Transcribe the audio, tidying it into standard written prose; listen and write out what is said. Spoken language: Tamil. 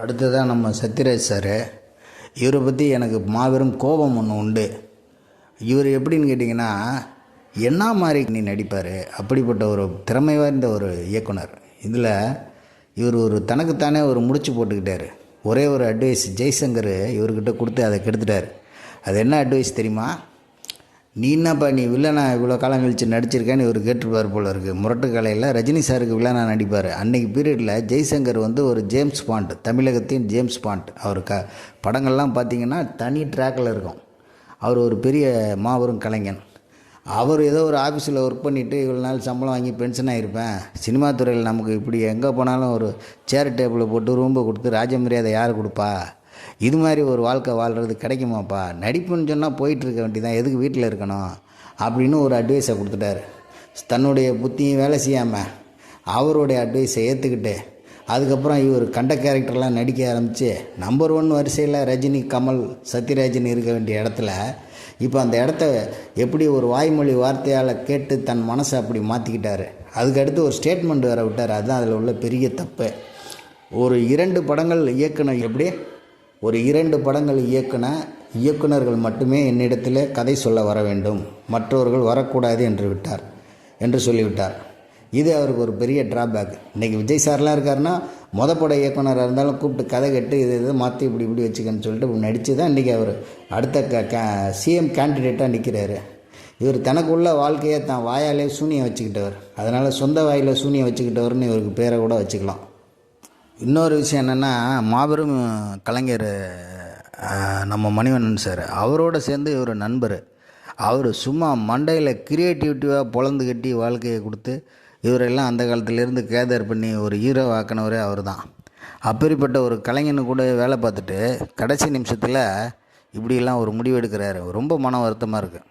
அடுத்ததாக நம்ம சத்யராஜ் சார். இவரை பற்றி எனக்கு மாபெரும் கோபம் ஒன்று உண்டு. இவர் எப்படின்னு கேட்டிங்கன்னா, என்ன மாதிரி நீ நடிப்பார், அப்படிப்பட்ட ஒரு திறமை வாய்ந்த ஒரு இயக்குனர். இதில் இவர் ஒரு தனக்குத்தானே ஒரு முடிச்சு போட்டுக்கிட்டார். ஒரே ஒரு அட்வைஸ் ஜெய்சங்கர் இவர்கிட்ட கொடுத்து அதை கெடுத்துட்டார். அது என்ன அட்வைஸ் தெரியுமா? நீ என்னப்பா நீ வில்லனா இவ்வளோ காலம் கழித்து நடிச்சிருக்கேன்னு இவர் கேட்டிருப்பார் போல இருக்குது. முரட்டுக்கலையில் ரஜினி சாருக்கு வில்லனா நடிப்பார். அன்றைக்கி பீரியடில் ஜெய்சங்கர் வந்து ஒரு ஜேம்ஸ் பாண்ட், தமிழகத்தின் ஜேம்ஸ் பாண்ட். அவர் படங்கள்லாம் பார்த்திங்கன்னா தனி ட்ராக்கில் இருக்கும். அவர் ஒரு பெரிய மாபெரும் கலைஞன். அவர் ஏதோ ஒரு ஆஃபீஸில் ஒர்க் பண்ணிவிட்டு இவ்வளோ நாள் சம்பளம் வாங்கி பென்ஷன் ஆகிருப்பேன். சினிமா துறையில் நமக்கு இப்படி எங்கே போனாலும் ஒரு சேர் டேபிளில் போட்டு ரூம்பை கொடுத்து ராஜமரியாதை யார் கொடுப்பா? இது மாதிரி ஒரு வாழ்க்கை வாழ்கிறது கிடைக்குமாப்பா? நடிப்புன்னு சொன்னால் போயிட்டுருக்க வேண்டியதான், எதுக்கு வீட்டில் இருக்கணும் அப்படின்னு ஒரு அட்வைஸை கொடுத்துட்டார். தன்னுடைய புத்தியும் வேலை செய்யாமல் அவருடைய அட்வைஸை ஏற்றுக்கிட்டு அதுக்கப்புறம் இவர் கண்ட கேரக்டர்லாம் நடிக்க ஆரம்பித்து நம்பர் 1 வரிசையில் ரஜினி, கமல், சத்யராஜன் இருக்க வேண்டிய இடத்துல இப்போ அந்த இடத்த எப்படி ஒரு வாய்மொழி வார்த்தையால் கேட்டு தன் மனசை அப்படி மாற்றிக்கிட்டார். அதுக்கடுத்து ஒரு ஸ்டேட்மெண்ட் வேறு விட்டார். அதுதான் அதில் உள்ள பெரிய தப்பு. ஒரு 2 படங்கள் இயக்குனர், எப்படி ஒரு 2 படங்கள் இயக்குன இயக்குனர்கள் மட்டுமே என்னிடத்தில் கதை சொல்ல வர வேண்டும், மற்றவர்கள் வரக்கூடாது என்று சொல்லிவிட்டார். இது அவருக்கு ஒரு பெரிய ட்ராபேக். இன்றைக்கி விஜய் சார்லாம் இருக்காருன்னா பட இயக்குனராக இருந்தாலும் கூப்பிட்டு கதை கட்டு இதை மாற்றி இப்படி வச்சுக்கன்னு சொல்லிட்டு நடித்து தான் இன்றைக்கி அவர் அடுத்த சிஎம் கேண்டிடேட்டாக நிற்கிறாரு. இவர் தனக்குள்ள வாழ்க்கையை தான் வாயாலே சூனியம் வச்சுக்கிட்டவர். அதனால் சொந்த வாயில் சூனியம் வச்சுக்கிட்டவர்னு இவருக்கு பேரை கூட வச்சுக்கலாம். இன்னொரு விஷயம் என்னென்னா, மாபெரும் கலைஞர் நம்ம மணிவண்ணன் சார், அவரோடு சேர்ந்து இவர் நண்பர். அவர் சும்மா மண்டையில் க்ரியேட்டிவிட்டியாக பொழந்து கட்டி வாழ்க்கையை கொடுத்து இவரெல்லாம் அந்த காலத்திலேருந்து கேதர் பண்ணி ஒரு ஹீரோ ஆக்கினவரே அவர் தான். அப்படிப்பட்ட ஒரு கலைஞனு கூட வேலை பார்த்துட்டு கடைசி நிமிஷத்தில் இப்படியெல்லாம் ஒரு முடிவு எடுக்கிறாரு. ரொம்ப மன வருத்தமாக இருக்குது.